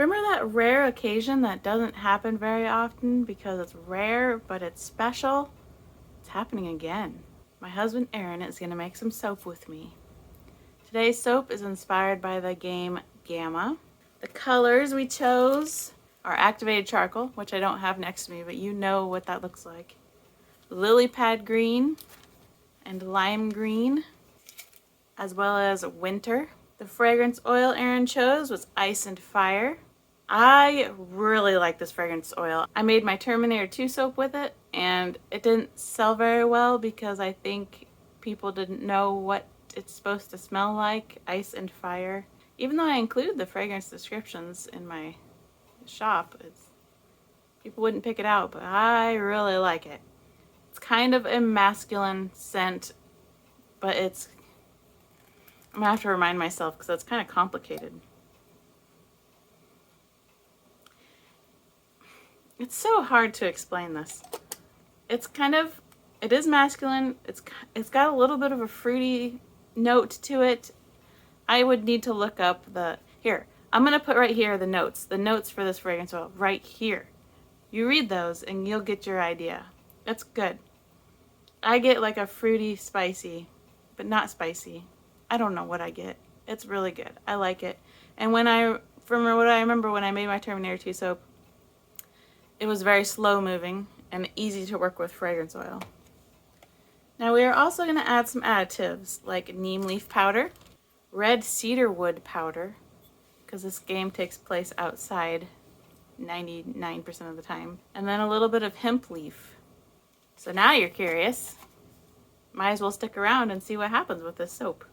Remember that rare occasion that doesn't happen very often because it's rare, but it's special? It's happening again. My husband Aaron is going to make some soap with me. Today's soap is inspired by the game Gamma. The colors we chose are activated charcoal, which I don't have next to me, but you know what that looks like. Lily pad green and lime green, as well as winter. The fragrance oil Aaron chose was Ice and Fire. I really like this fragrance oil. I made my Terminator 2 soap with it, and it didn't sell very well because I think people didn't know what it's supposed to smell like, Ice and Fire. Even though I included the fragrance descriptions in my shop, people wouldn't pick it out, but I really like it. It's kind of a masculine scent, but I'm gonna have to remind myself because it's kind of complicated. It's so hard to explain this. It is masculine. It's got a little bit of a fruity note to it. I would need to look up here. I'm gonna put right here the notes for this fragrance oil right here. You read those and you'll get your idea. It's good. I get like a fruity, spicy, but not spicy. I don't know what I get. It's really good. I like it. And from what I remember when I made my Terminator 2 soap, it was very slow moving and easy to work with fragrance oil. Now we are also going to add some additives like neem leaf powder, red cedar wood powder, because this game takes place outside 99% of the time, and then a little bit of hemp leaf. So now you're curious. Might as well stick around and see what happens with this soap.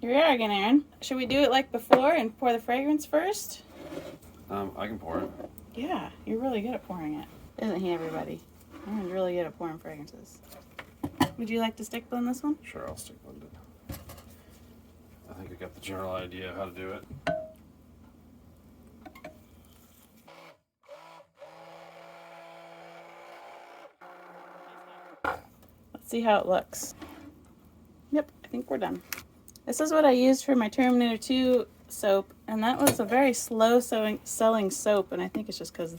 Here we are again, Aaron. Should we do it like before and pour the fragrance first? I can pour it. Yeah, you're really good at pouring it. Isn't he, everybody? Aaron's really good at pouring fragrances. Would you like to stick blend this one? Sure, I'll stick blend it. I think I got the general idea of how to do it. Let's see how it looks. Yep, I think we're done. This is what I used for my Terminator 2 soap, and that was a very slow selling soap, and I think it's just because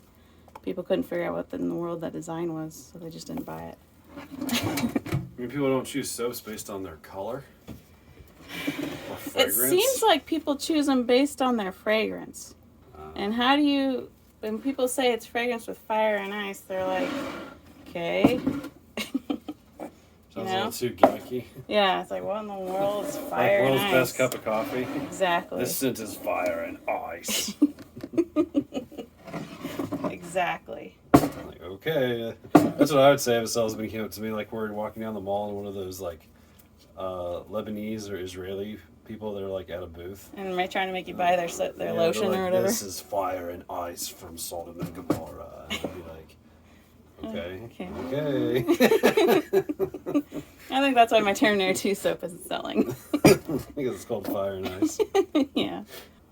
people couldn't figure out what in the world that design was, so they just didn't buy it. I mean, people don't choose soaps based on their color or fragrance. It seems like people choose them based on their fragrance. And how do you, when people say it's fragrance with fire and ice, they're like, okay. Sounds a little too gimmicky. Yeah, it's like, what in the world is fire and ice? World's best cup of coffee. Exactly. This scent is fire and ice. Exactly. Like, okay. That's what I would say if somebody came up to me, like we're walking down the mall and one of those like Lebanese or Israeli people that are like at a booth. And they're trying to make you buy their lotion like, or whatever. This is fire and ice from Sodom and Gomorrah. And I'd be like, okay. I think that's why my Terminator 2 soap isn't selling. Because it's called fire and ice. Yeah.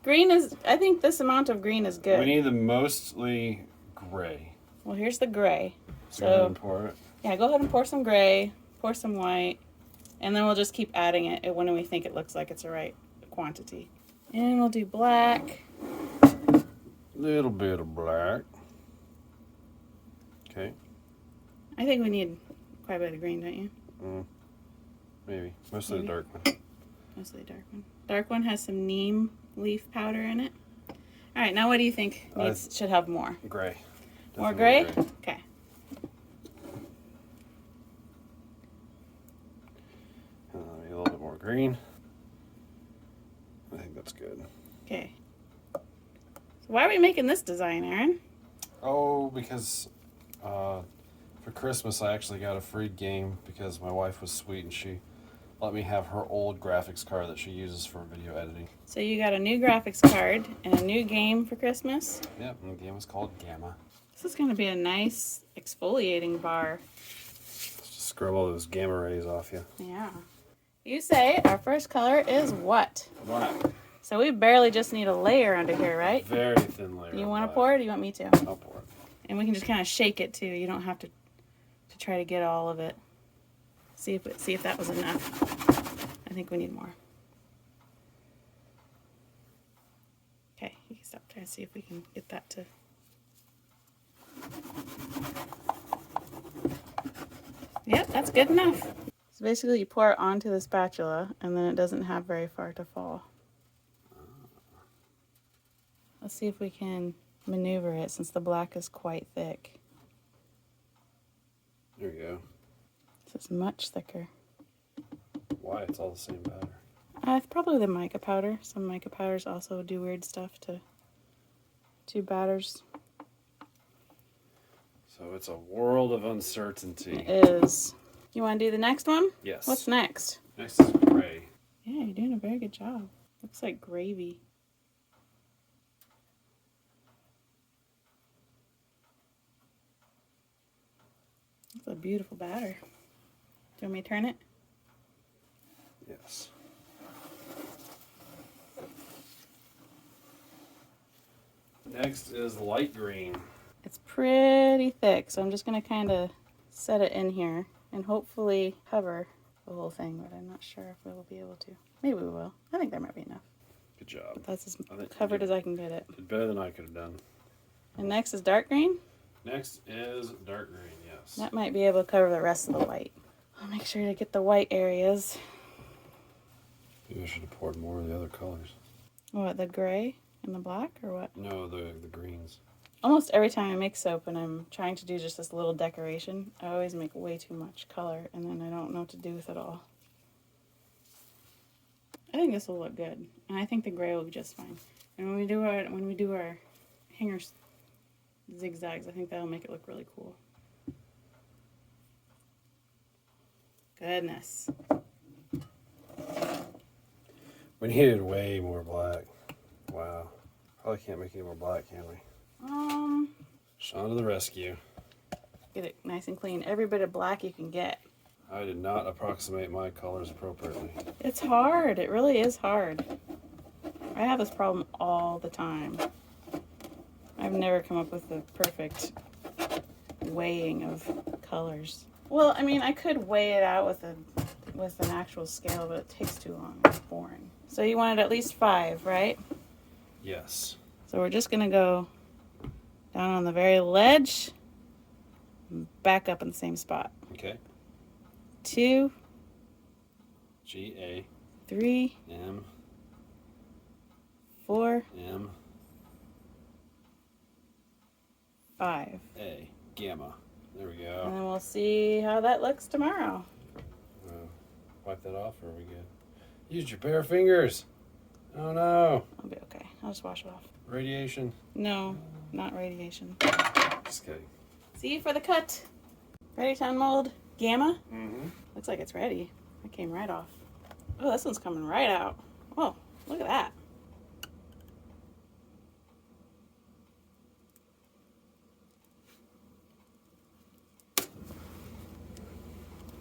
Green is, I think this amount of green is good. We need the mostly gray. Well, here's the gray. So go ahead and pour it. Yeah, go ahead and pour some gray, pour some white, and then we'll just keep adding it when we think it looks like it's the right quantity. And we'll do black. Little bit of black. Okay. I think we need quite a bit of green, don't you? Maybe. Mostly the dark one. Mostly the dark one. Dark one has some neem leaf powder in it. All right, now what do you think should have more? Gray. More gray? Okay. Maybe a little bit more green. I think that's good. Okay. So why are we making this design, Aaron? Oh, because for Christmas I actually got a free game because my wife was sweet and she let me have her old graphics card that she uses for video editing. So you got a new graphics card and a new game for Christmas? Yep, and the game was called Gamma. This is going to be a nice exfoliating bar. Let's just scrub all those gamma rays off you. Yeah. You say our first color is what? Black. So we barely just need a layer under here, right? Very thin layer. You want to pour it or do you want me to? I'll pour it. And we can just kind of shake it too. You don't have to try to get all of it. See if that was enough. I think we need more. Okay, you can stop. Try Let's see if we can get that to... Yep, that's good enough. So basically you pour it onto the spatula and then it doesn't have very far to fall. Let's see if we can maneuver it since the black is quite thick. There you go. So it's much thicker. Why? It's all the same batter. It's probably the mica powder. Some mica powders also do weird stuff to batters. So it's a world of uncertainty. It is. You want to do the next one? Yes. What's next? Next is gray. Yeah, you're doing a very good job. Looks like gravy. That's a beautiful batter. Do you want me to turn it? Yes. Next is light green. It's pretty thick, so I'm just going to kind of set it in here and hopefully cover the whole thing, but I'm not sure if we will be able to. Maybe we will. I think there might be enough. Good job. But that's as covered as I can get it. Did better than I could have done. And next is dark green. Next is dark green, yes. That might be able to cover the rest of the white. I'll make sure to get the white areas. Maybe I should have poured more of the other colors. What, the gray and the black or what? No, the greens. Almost every time I make soap and I'm trying to do just this little decoration, I always make way too much color and then I don't know what to do with it all. I think this will look good, and I think the gray will be just fine. And when we do our hanger zigzags, I think that'll make it look really cool. Goodness. We needed way more black. Wow. Probably can't make any more black, can we? Sean to the rescue. Get it nice and clean. Every bit of black you can get. I did not approximate my colors appropriately. It's hard. It really is hard. I have this problem all the time. I've never come up with the perfect weighing of colors. Well, I mean, I could weigh it out with an actual scale, but it takes too long. It's boring. So you wanted at least 5, right? Yes. So we're just gonna go down on the very ledge, and back up in the same spot. Okay. 2, G-A 3, M 4, M 5. A gamma. There we And go. then we'll see how that looks tomorrow. Wipe that off, or are we good? Use your bare fingers. Oh no. I'll be okay. I'll just wash it off. Radiation. No, not radiation. Just kidding. See for the cut. Ready to unmold gamma? Mm-hmm. Looks like it's ready. It came right off. Oh, this one's coming right out. Oh, look at that.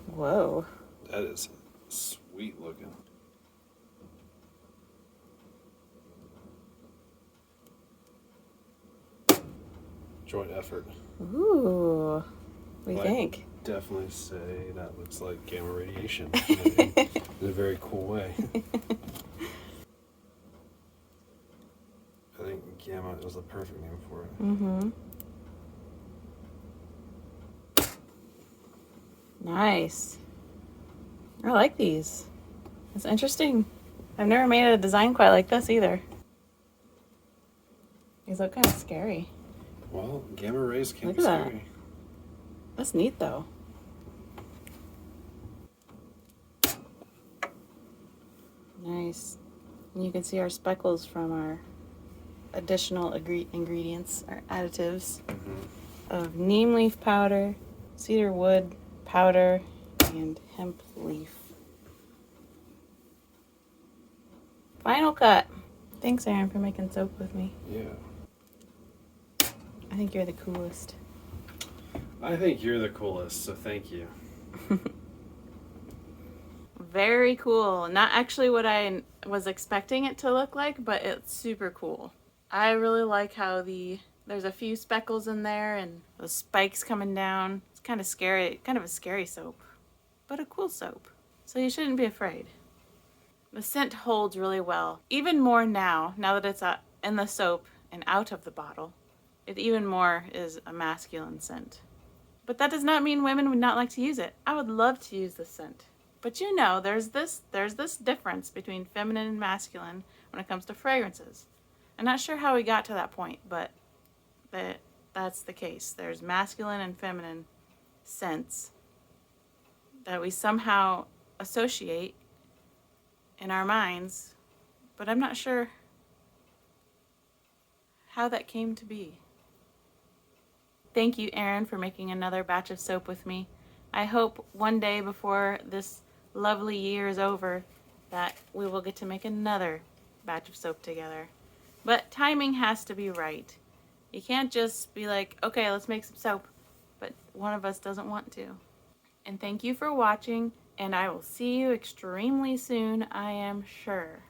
Whoa. That is sweet looking. Joint effort. Ooh. What do you I think? Definitely say that looks like gamma radiation in a very cool way. I think gamma is the perfect name for it. Mm-hmm. Nice. I like these. It's interesting. I've never made a design quite like this either. These look kind of scary. Well, gamma rays can Look be at that. scary. That's neat though. Nice. And you can see our speckles from our additional ingredients, our additives of neem leaf powder, cedar wood powder, and hemp leaf. Final cut. Thanks, Aaron, for making soap with me. Yeah. I think you're the coolest. I think you're the coolest, so thank you. Very cool. Not actually what I was expecting it to look like, but it's super cool. I really like how there's a few speckles in there and the spikes coming down. It's kind of scary, kind of a scary soap, but a cool soap. So you shouldn't be afraid. The scent holds really well. Even more now that it's in the soap and out of the bottle. It even more is a masculine scent. But that does not mean women would not like to use it. I would love to use this scent. But you know, there's this difference between feminine and masculine when it comes to fragrances. I'm not sure how we got to that point, but that's the case. There's masculine and feminine scents that we somehow associate in our minds, but I'm not sure how that came to be. Thank you, Erin, for making another batch of soap with me. I hope one day before this lovely year is over that we will get to make another batch of soap together. But timing has to be right. You can't just be like, okay, let's make some soap, but one of us doesn't want to. And thank you for watching, and I will see you extremely soon, I am sure.